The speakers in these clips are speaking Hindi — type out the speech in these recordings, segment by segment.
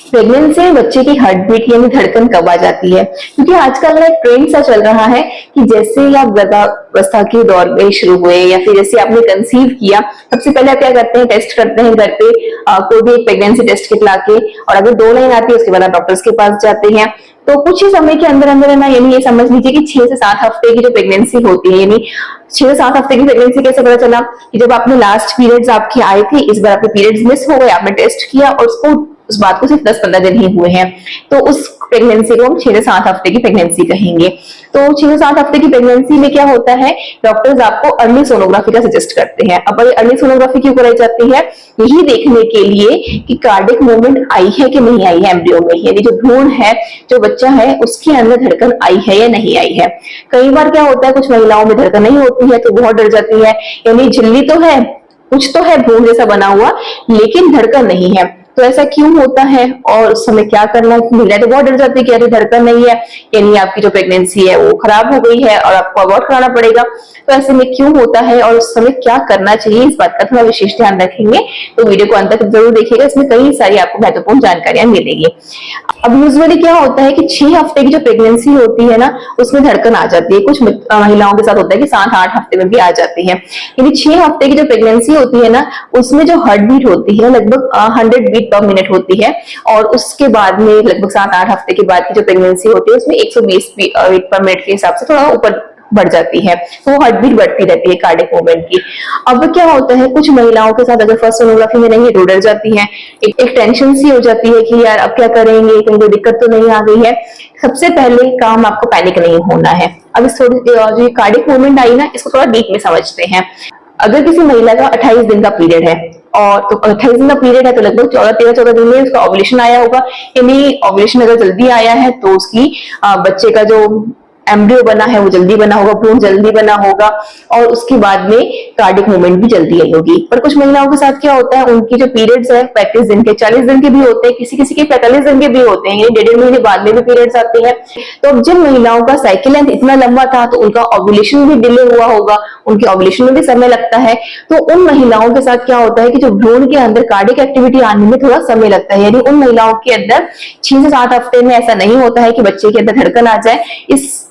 प्रेगनेंसी में बच्चे की हार्ट बीट यानी धड़कन कब आ जाती है? क्योंकि आजकल ना एक ट्रेंड सा चल रहा है कि जैसे ही आप गर्भावस्था के दौर में शुरू हुए या फिर जैसे आपने कंसीव किया, सबसे पहले आप क्या करते हैं, टेस्ट करते हैं घर पे, कोई भी एक प्रेगनेंसी टेस्ट किट लाके, और अगर 2 लाइन आती है उसके बाद आप डॉक्टर्स के पास जाते हैं। तो कुछ ही समय के अंदर अंदर है ना, यानी ये समझ लीजिए कि 6 से 7 हफ्ते की जो प्रेगनेंसी होती है, यानी 6 से 7 हफ्ते की प्रेगनेंसी कैसे पता चला कि जब आपने लास्ट पीरियड्स आपके आए थे, इस बार आपके पीरियड्स मिस हो गए, आपने टेस्ट किया और उस बात को सिर्फ 10-15 दिन ही हुए हैं, तो उस प्रेगनेंसी को हम 6 से 7 हफ्ते की प्रेगनेंसी कहेंगे। तो 6 से 7 हफ्ते की प्रेगनेंसी में क्या होता है, डॉक्टर्स आपको अर्ली सोनोग्राफी का सजेस्ट करते हैं। अब अर्ली सोनोग्राफी क्यों कराई जाती है? यही देखने के लिए कि कार्डिक मूवमेंट आई है कि नहीं आई है एम्ब्रियो में, यानी जो भ्रूण है, जो बच्चा है, उसके अंदर धड़कन आई है या नहीं आई है। कई बार क्या होता है, कुछ महिलाओं में धड़कन नहीं होती है तो बहुत डर जाती है, यानी झिल्ली तो है, कुछ तो है भ्रूण जैसा बना हुआ, लेकिन धड़कन नहीं है। तो ऐसा क्यों होता है और उस समय क्या करना है? महिला तो बहुत डर जाती है कि अरे धड़कन नहीं है, यानी आपकी जो प्रेगनेंसी है वो खराब हो गई है और आपको अबॉर्ट कराना पड़ेगा। तो ऐसे में क्यों होता है और उस समय क्या करना चाहिए, इस बात का थोड़ा विशेष ध्यान रखेंगे। तो वीडियो को अंत तक जरूर देखिएगा, इसमें कई सारी आपको महत्वपूर्ण जानकारियां मिलेगी। अब यूजुअली क्या होता है कि 6 हफ्ते की जो प्रेगनेंसी होती है ना, उसमें धड़कन आ जाती है। कुछ महिलाओं के साथ होता है कि 7-8 हफ्ते में भी आ जाती है। यानी 6 हफ्ते की जो प्रेगनेंसी होती है ना, उसमें जो हार्ट बीट होती है लगभग 100 बीट पर मिनट होती है, और उसके बाद में लगभग 7-8 हफ्ते के बाद की जो प्रेगनेंसी होती है उसमें 120 बीट पर मिनट के हिसाब से थोड़ा ऊपर बढ़ जाती है। तो वो हार्ट बीट बढ़ती रहती है कार्डिक मूवमेंट की। अब क्या होता है, कुछ महिलाओं के साथ अगर फर्स्ट सोनोग्राफी में नहीं, तो डर जाती है, एक टेंशन सी हो जाती है कि यार अब क्या करेंगे, कहीं कोई दिक्कत तो नहीं आ गई है। सबसे पहले काम, आपको पैनिक नहीं होना है। अब इस थोड़ी जो कार्डिक मूवमेंट आई ना, इसको थोड़ा डीप में समझते हैं। अगर किसी महिला का 28 दिन का पीरियड है, और तो 28 दिन का पीरियड है तो लगभग 13-14 दिन में उसका ओव्यूलेशन आया होगा, यानी ओव्यूलेशन अगर जल्दी आया है तो उसकी बच्चे का जो एम्ब्रियो बना है वो जल्दी बना होगा, भ्रूण जल्दी बना होगा, और उसके बाद में कार्डिक मूवमेंट भी जल्दी आई होगी। पर कुछ महिलाओं के साथ क्या होता है, उनकी जो पीरियड्स है 35 दिन के, 40 दिन के भी होते हैं, किसी किसी के 45 दिन के भी होते हैं, यानी 1.5 महीने बाद में भी पीरियड्स आते हैं। तो अब जिन महिलाओं का साइकिल लेंथ इतना लंबा था तो उनका ओव्यूलेशन भी डिले हुआ होगा, उनके ओव्यूलेशन में भी समय लगता है। तो उन महिलाओं के साथ क्या होता है कि जो भ्रूण के अंदर कार्डिक एक्टिविटी आने में थोड़ा समय लगता है, यानी उन महिलाओं के अंदर 6 से 7 हफ्ते में ऐसा नहीं होता है कि बच्चे के अंदर धड़कन आ जाए। इस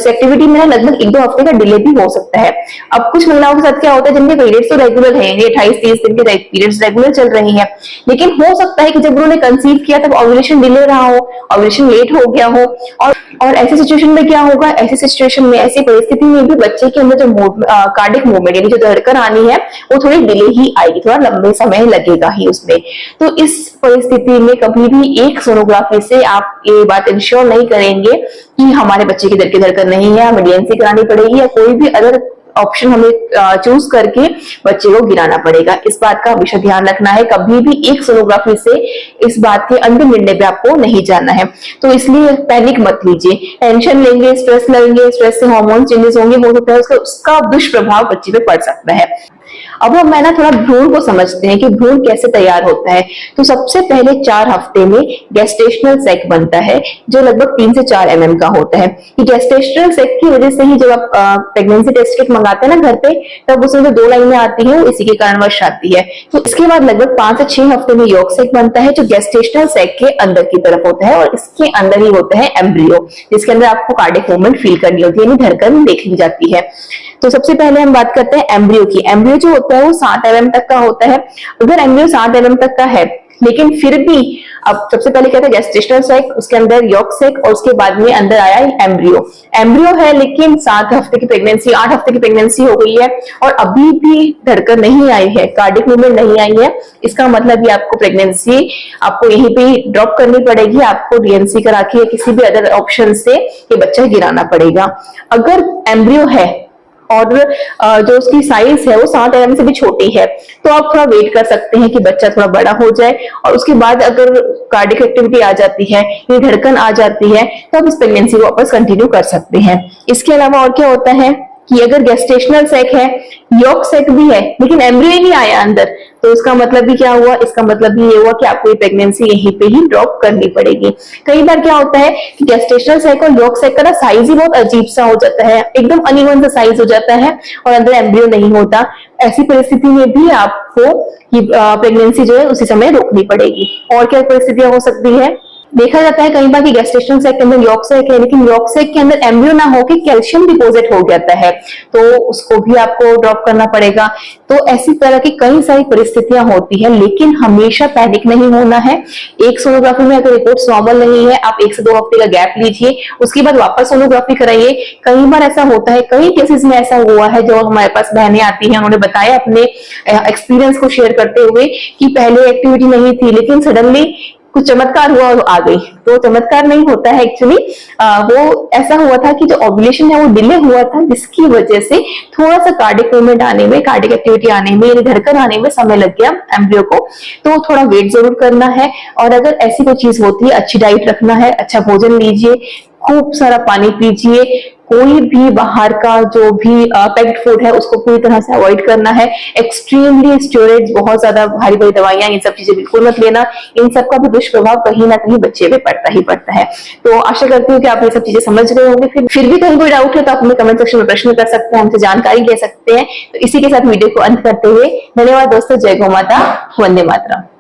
एक्टिविटी में लगभग 1-2 हफ्ते का डिले भी हो सकता है। अब कुछ महिलाओं के साथ क्या होता है, जिनके पीरियड्स तो रेगुलर है, 28-30 दिन के पीरियड्स रेगुलर चल रही हैं, लेकिन हो सकता है कि जब उन्होंने कंसीव किया तब ओव्यूलेशन डिले रहा हो, ओव्यूलेशन लेट हो गया हो, और ऐसी सिचुएशन में क्या होगा, ऐसी सिचुएशन में, ऐसी परिस्थिति में भी बच्चे के अंदर जो कार्डिक मूवमेंट यानी जो धड़कन आनी है वो थोड़ी डिले ही आएगी, थोड़ा लंबे समय लगेगा ही उसमें। तो इस परिस्थिति में कभी भी एक सोनोग्राफी से आप ये बात इंश्योर नहीं करेंगे कि हमारे बच्चे की धड़कन नहीं है, हमें डीएनसी करानी पड़ेगी या कोई भी अदर ऑप्शन हमें चूज करके बच्चे को गिराना पड़ेगा। इस बात का हमेशा ध्यान रखना है, कभी भी एक सोनोग्राफी से इस बात के अंतिम निर्णय पे आपको नहीं जाना है। तो इसलिए पैनिक मत लीजिए, टेंशन लेंगे, स्ट्रेस लेंगे, स्ट्रेस से हार्मोन चेंजेस होंगे, हो सकता है उसका दुष्प्रभाव बच्चे पे पड़ सकता है। अब हम ना थोड़ा भ्रूण को समझते हैं कि भ्रूण कैसे तैयार होता है। तो सबसे पहले 4 हफ्ते में गेस्टेशनल सैक बनता है, जो लगभग 3 से 4 mm का होता है। ये गेस्टेशनल सैक की वजह से ही जब आप प्रेगनेंसी टेस्ट किट मंगाते हैं ना घर पे, तब उसमें जो 2 लाइनें आती है वो इसी के कारणवश आती है। तो इसके बाद लगभग 5 से 6 हफ्ते में यॉर्क सैक बनता है, जो गेस्टेशनल सैक के अंदर की तरफ होता है, और इसके अंदर ही होता है एम्ब्रियो, जिसके अंदर आपको कार्डिक मूवमेंट फील करनी होती है, यानी धड़कन देखी जाती है। तो सबसे पहले हम बात करते हैं एम्ब्रियो की। एम्ब्रियो जो होता है वो 7 mm तक का होता है। अगर एम्ब्रियो 7 mm तक का है, लेकिन फिर भी अब सबसे पहले कहते हैं गेस्टेशनल सैक, उसके अंदर यॉर्क सैक, और उसके बाद में अंदर आया एम्ब्रियो। एम्ब्रियो है लेकिन 7 हफ्ते की प्रेगनेंसी, 8 हफ्ते की प्रेगनेंसी हो गई है और अभी भी धड़कन नहीं आई है, कार्डिक मूवमेंट नहीं आई है, इसका मतलब ये आपको प्रेगनेंसी आपको यहीं पे ड्रॉप करनी पड़ेगी, आपको डीएनसी करा के या किसी भी अदर ऑप्शन से ये बच्चा गिराना पड़ेगा। अगर एम्ब्रियो है और जो उसकी साइज है वो 7 mm से भी छोटी है, तो आप थोड़ा वेट कर सकते हैं कि बच्चा थोड़ा बड़ा हो जाए, और उसके बाद अगर कार्डिक एक्टिविटी आ जाती है, ये धड़कन आ जाती है, तो आप इस प्रेगनेंसी को वापस कंटिन्यू कर सकते हैं। इसके अलावा और क्या होता है कि अगर गेस्टेशनल सैक है, यॉर्क सैक भी है, लेकिन एम्ब्रियो ही नहीं आया अंदर, तो इसका मतलब भी क्या हुआ, इसका मतलब भी ये हुआ कि आपको ये प्रेगनेंसी यहीं पे ही ड्रॉप करनी पड़ेगी। कई बार क्या होता है कि गेस्टेशनल सैक और यॉर्क सैक का ना साइज ही बहुत अजीब सा हो जाता है, एकदम अनइवन सा साइज हो जाता है और अंदर एम्ब्रियो नहीं होता। ऐसी परिस्थिति में भी आपको प्रेगनेंसी जो है उसी समय रोकनी पड़ेगी। और क्या परिस्थितियां हो सकती है, देखा जाता है कई बार कि गेस्टेशनल सैक के अंदर यॉर्क सैक है, लेकिन यॉर्क सैक के अंदर एम्ब्रियो ना होकर कैल्शियम डिपॉजिट हो जाता है, तो उसको भी आपको ड्रॉप करना पड़ेगा। तो ऐसी तरह की कई सारी परिस्थितियां होती है, लेकिन हमेशा पैनिक नहीं होना है। एक सोनोग्राफी में अगर रिपोर्ट्स नॉर्मल नहीं है, आप 1 से 2 हफ्ते का गैप लीजिए, उसके बाद वापस सोनोग्राफी कराइए। कई बार ऐसा होता है, कई केसेस में ऐसा हुआ है, जो हमारे पास बहनें आती हैं, उन्होंने बताया अपने एक्सपीरियंस को शेयर करते हुए कि पहले एक्टिविटी नहीं थी, लेकिन सडनली कुछ चमत्कार हुआ और आ गई। तो चमत्कार नहीं होता है एक्चुअली, वो ऐसा हुआ था कि जो ओव्यूलेशन है वो डिले हुआ था, जिसकी वजह से थोड़ा सा कार्डिक मूवमेंट आने में, कार्डिक एक्टिविटी आने में, यानी धड़कन आने में समय लग गया एम्ब्रियो को। तो थोड़ा वेट जरूर करना है, और अगर ऐसी कोई चीज होती है, अच्छी डाइट रखना है, अच्छा भोजन लीजिए, खूब सारा पानी पीजिए, कोई भी बाहर का जो भी पैक्ड फूड है उसको पूरी तरह से अवॉइड करना है। एक्सट्रीमली स्टेरॉइड्स, बहुत ज्यादा भारी भारी दवाइयां, इन सब चीजें बिल्कुल मत लेना। इन सब का भी दुष्प्रभाव कहीं ना कहीं बच्चे पे पड़ता ही पड़ता है। तो आशा करती हूँ कि आप ये सब चीजें समझ गए होंगे। फिर भी कहीं कोई डाउट है तो आप हमें कमेंट सेक्शन में प्रश्न कर सकते हैं, हमसे जानकारी ले सकते हैं। तो इसी के साथ वीडियो को अंत करते हुए धन्यवाद दोस्तों। जय गौ माता, वंदे मातरम।